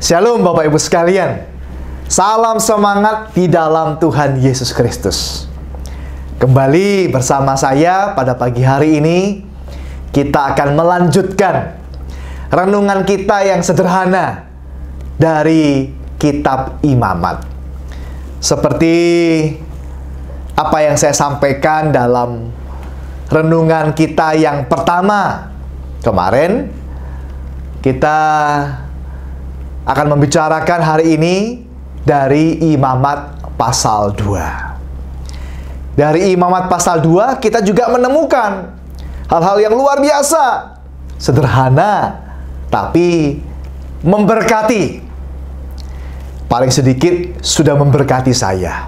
Shalom Bapak Ibu sekalian. Salam semangat di dalam Tuhan Yesus Kristus. Kembali bersama saya pada pagi hari ini, kita akan melanjutkan renungan kita yang sederhana dari kitab Imamat. Seperti apa yang saya sampaikan dalam renungan kita yang pertama kemarin, kita akan membicarakan hari ini dari Imamat pasal 2. Dari Imamat pasal 2 kita juga menemukan hal-hal yang luar biasa, sederhana, tapi memberkati. Paling sedikit sudah memberkati saya.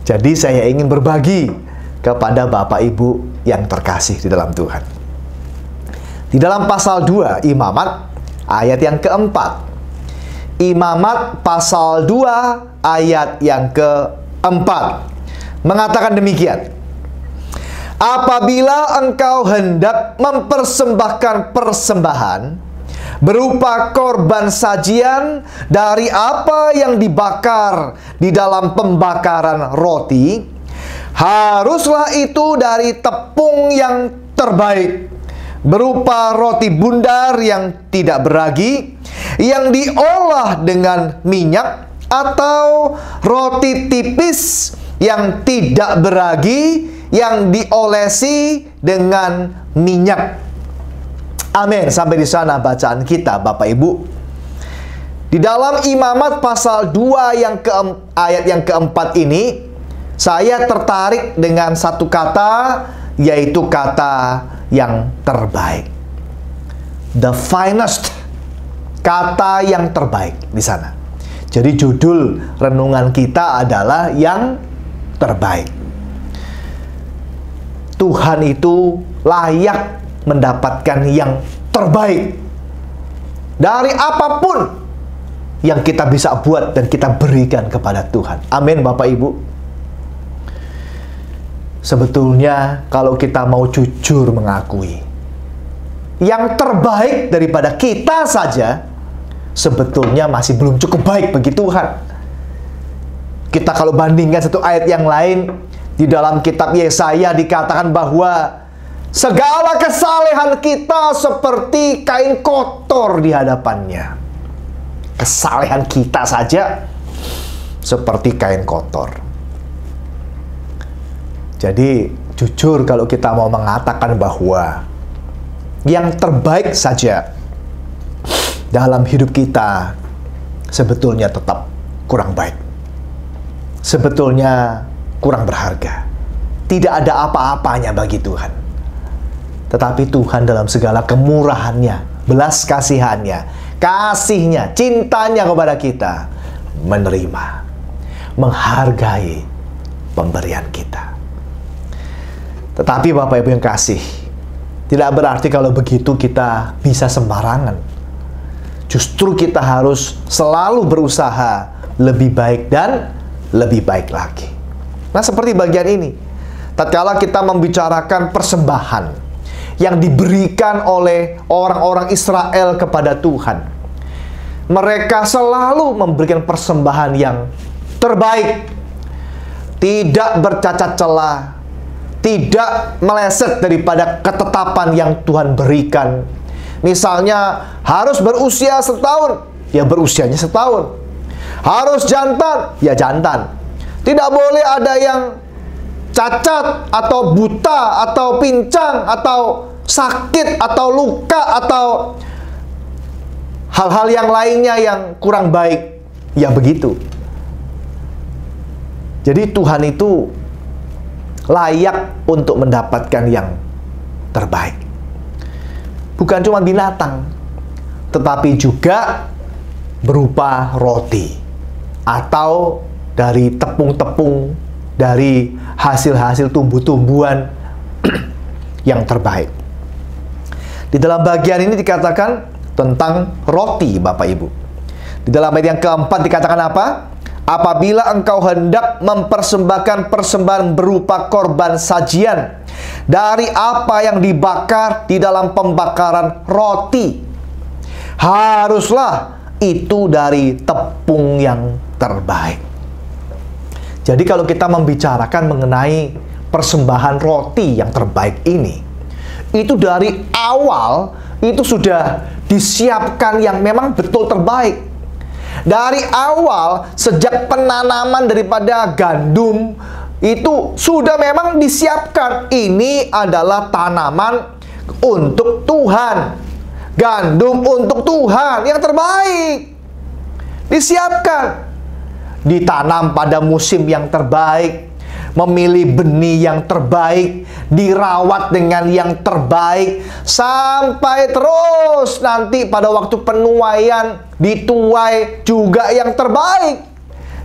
Jadi saya ingin berbagi kepada Bapak Ibu yang terkasih di dalam Tuhan. Di dalam pasal 2 Imamat ayat yang keempat. Imamat pasal 2 ayat yang keempat mengatakan demikian. Apabila engkau hendak mempersembahkan persembahan berupa korban sajian dari apa yang dibakar di dalam pembakaran roti, haruslah itu dari tepung yang terbaik, berupa roti bundar yang tidak beragi, yang diolah dengan minyak, atau roti tipis yang tidak beragi, yang diolesi dengan minyak. Amin. Sampai di sana bacaan kita, Bapak Ibu. Di dalam Imamat pasal 2 ayat yang keempat ini, saya tertarik dengan satu kata, yaitu kata yang terbaik. The finest. Kata yang terbaik di sana. Jadi judul renungan kita adalah yang terbaik. Tuhan itu layak mendapatkan yang terbaik dari apapun yang kita bisa buat dan kita berikan kepada Tuhan. Amin Bapak Ibu. Sebetulnya kalau kita mau jujur mengakui, yang terbaik daripada kita saja sebetulnya masih belum cukup baik bagi Tuhan. Kita kalau bandingkan satu ayat yang lain, di dalam kitab Yesaya dikatakan bahwa segala kesalehan kita seperti kain kotor di hadapannya. Kesalehan kita saja seperti kain kotor. Jadi jujur kalau kita mau mengatakan bahwa yang terbaik saja dalam hidup kita sebetulnya tetap kurang baik. Sebetulnya kurang berharga. Tidak ada apa-apanya bagi Tuhan. Tetapi Tuhan dalam segala kemurahannya, belas kasihannya, kasihnya, cintanya kepada kita, menerima, menghargai pemberian kita. Tetapi Bapak Ibu yang kasih, tidak berarti kalau begitu kita bisa sembarangan. Justru kita harus selalu berusaha lebih baik dan lebih baik lagi. Nah, seperti bagian ini. Tatkala kita membicarakan persembahan yang diberikan oleh orang-orang Israel kepada Tuhan, mereka selalu memberikan persembahan yang terbaik, tidak bercacat celah, tidak meleset daripada ketetapan yang Tuhan berikan. Misalnya harus berusia setahun, ya berusianya setahun. Harus jantan, ya jantan. Tidak boleh ada yang cacat atau buta atau pincang atau sakit atau luka atau hal-hal yang lainnya yang kurang baik. Ya begitu. Jadi Tuhan itu layak untuk mendapatkan yang terbaik. Bukan cuma binatang, tetapi juga berupa roti atau dari tepung-tepung, dari hasil-hasil tumbuh-tumbuhan yang terbaik. Di dalam bagian ini dikatakan tentang roti, Bapak Ibu. Di dalam ayat yang keempat dikatakan apa? Apabila engkau hendak mempersembahkan persembahan berupa korban sajian dari apa yang dibakar di dalam pembakaran roti, haruslah itu dari tepung yang terbaik. Jadi kalau kita membicarakan mengenai persembahan roti yang terbaik ini, itu dari awal itu sudah disiapkan yang memang betul terbaik. Dari awal, sejak penanaman daripada gandum, itu sudah memang disiapkan. Ini adalah tanaman untuk Tuhan. Gandum untuk Tuhan, yang terbaik. Disiapkan. Ditanam pada musim yang terbaik. Memilih benih yang terbaik, dirawat dengan yang terbaik, sampai terus nanti pada waktu penuaian, dituai juga yang terbaik.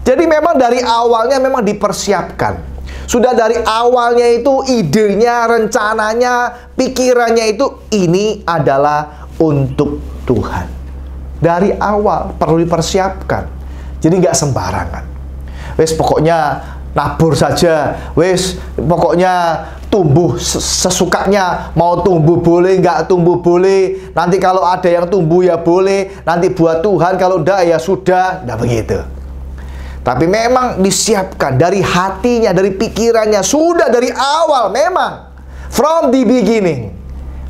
Jadi memang dari awalnya memang dipersiapkan. Sudah dari awalnya itu idenya, rencananya, pikirannya itu ini adalah untuk Tuhan. Dari awal perlu dipersiapkan. Jadi nggak sembarangan. Wes pokoknya nabur saja, wes pokoknya tumbuh sesukanya, mau tumbuh boleh, nggak tumbuh boleh, nanti kalau ada yang tumbuh ya boleh, nanti buat Tuhan, kalau enggak ya sudah, enggak begitu. Tapi memang disiapkan dari hatinya, dari pikirannya, sudah dari awal memang, from the beginning,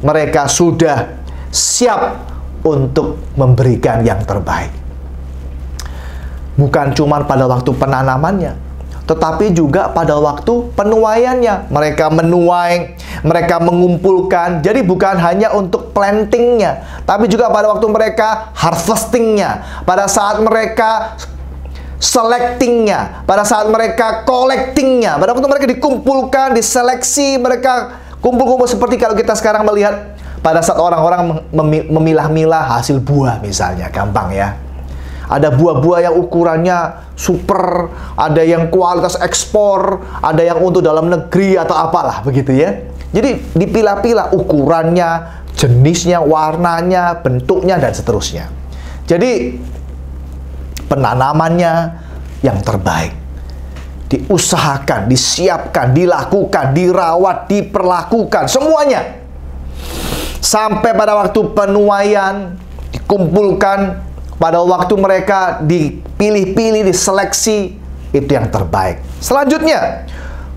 mereka sudah siap untuk memberikan yang terbaik. Bukan cuma pada waktu penanamannya, tetapi juga pada waktu penuaiannya. Mereka menuai, mereka mengumpulkan. Jadi bukan hanya untuk plantingnya, tapi juga pada waktu mereka harvestingnya, pada saat mereka selectingnya, pada saat mereka collectingnya, pada waktu mereka dikumpulkan, diseleksi, mereka kumpul-kumpul. Seperti kalau kita sekarang melihat pada saat orang-orang memilah-milah hasil buah misalnya, gampang ya. Ada buah-buah yang ukurannya super, ada yang kualitas ekspor, ada yang untuk dalam negeri atau apalah begitu ya. Jadi dipilah-pilah ukurannya, jenisnya, warnanya, bentuknya, dan seterusnya. Jadi penanamannya yang terbaik. Diusahakan, disiapkan, dilakukan, dirawat, diperlakukan, semuanya. Sampai pada waktu penuaian, dikumpulkan. Pada waktu mereka dipilih-pilih, diseleksi, itu yang terbaik. Selanjutnya,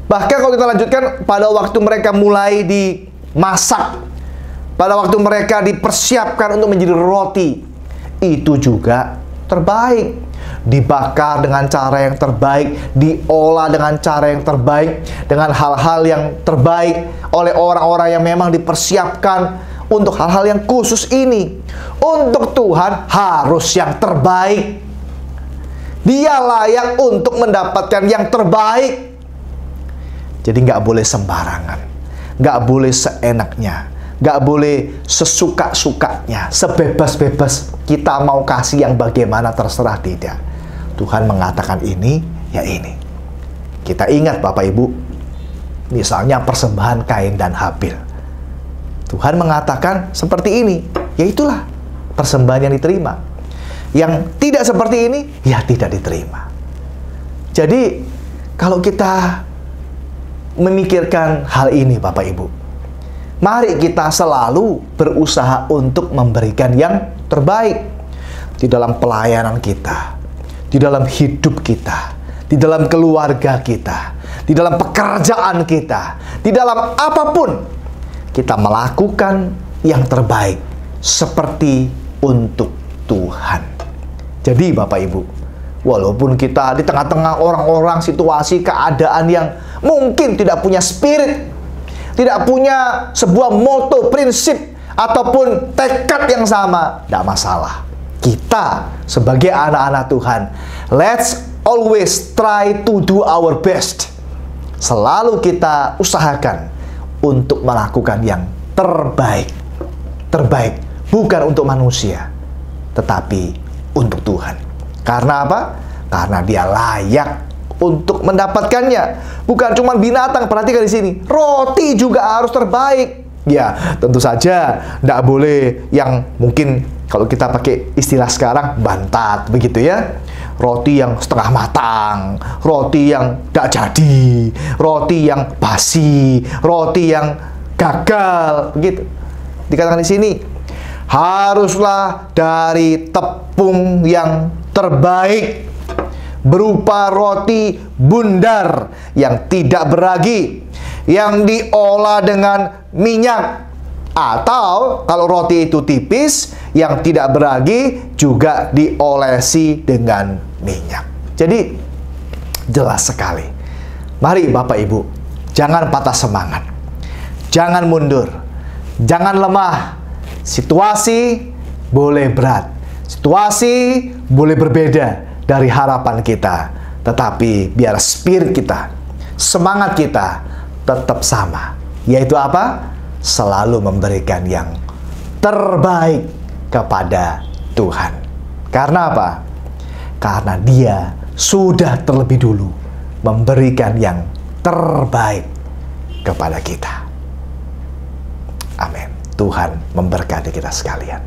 bahkan kalau kita lanjutkan, pada waktu mereka mulai dimasak, pada waktu mereka dipersiapkan untuk menjadi roti, itu juga terbaik. Dibakar dengan cara yang terbaik, diolah dengan cara yang terbaik, dengan hal-hal yang terbaik oleh orang-orang yang memang dipersiapkan untuk hal-hal yang khusus ini. Untuk Tuhan harus yang terbaik. Dia layak untuk mendapatkan yang terbaik. Jadi nggak boleh sembarangan, nggak boleh seenaknya, nggak boleh sesuka-sukanya, sebebas-bebas kita mau kasih yang bagaimana terserah, tidak. Tuhan mengatakan ini, ya ini. Kita ingat Bapak Ibu, misalnya persembahan Kain dan Habil. Tuhan mengatakan seperti ini, ya itulah persembahan yang diterima. Yang tidak seperti ini, ya tidak diterima. Jadi, kalau kita memikirkan hal ini Bapak Ibu, mari kita selalu berusaha untuk memberikan yang terbaik di dalam pelayanan kita, di dalam hidup kita, di dalam keluarga kita, di dalam pekerjaan kita, di dalam apapun. Kita melakukan yang terbaik seperti untuk Tuhan. Jadi Bapak Ibu, walaupun kita di tengah-tengah orang-orang, situasi, keadaan yang mungkin tidak punya spirit, tidak punya sebuah moto, prinsip, ataupun tekad yang sama, tidak masalah. Kita sebagai anak-anak Tuhan, let's always try to do our best. Selalu kita usahakan untuk melakukan yang terbaik. Terbaik bukan untuk manusia, tetapi untuk Tuhan. Karena apa? Karena Dia layak untuk mendapatkannya. Bukan cuma binatang, perhatikan di sini. Roti juga harus terbaik. Ya, tentu saja tidak boleh yang mungkin kalau kita pakai istilah sekarang bantat begitu ya. Roti yang setengah matang, roti yang tidak jadi, roti yang basi, roti yang gagal, begitu. Dikatakan di sini haruslah dari tepung yang terbaik, berupa roti bundar yang tidak beragi, yang diolah dengan minyak. Atau kalau roti itu tipis, yang tidak beragi juga diolesi dengan minyak. Jadi jelas sekali. Mari Bapak Ibu, jangan patah semangat, jangan mundur, jangan lemah. Situasi boleh berat, situasi boleh berbeda dari harapan kita, tetapi biar spirit kita, semangat kita tetap sama, yaitu apa? Selalu memberikan yang terbaik kepada Tuhan. Karena apa? Karena Dia sudah terlebih dulu memberikan yang terbaik kepada kita. Amin. Tuhan memberkati kita sekalian.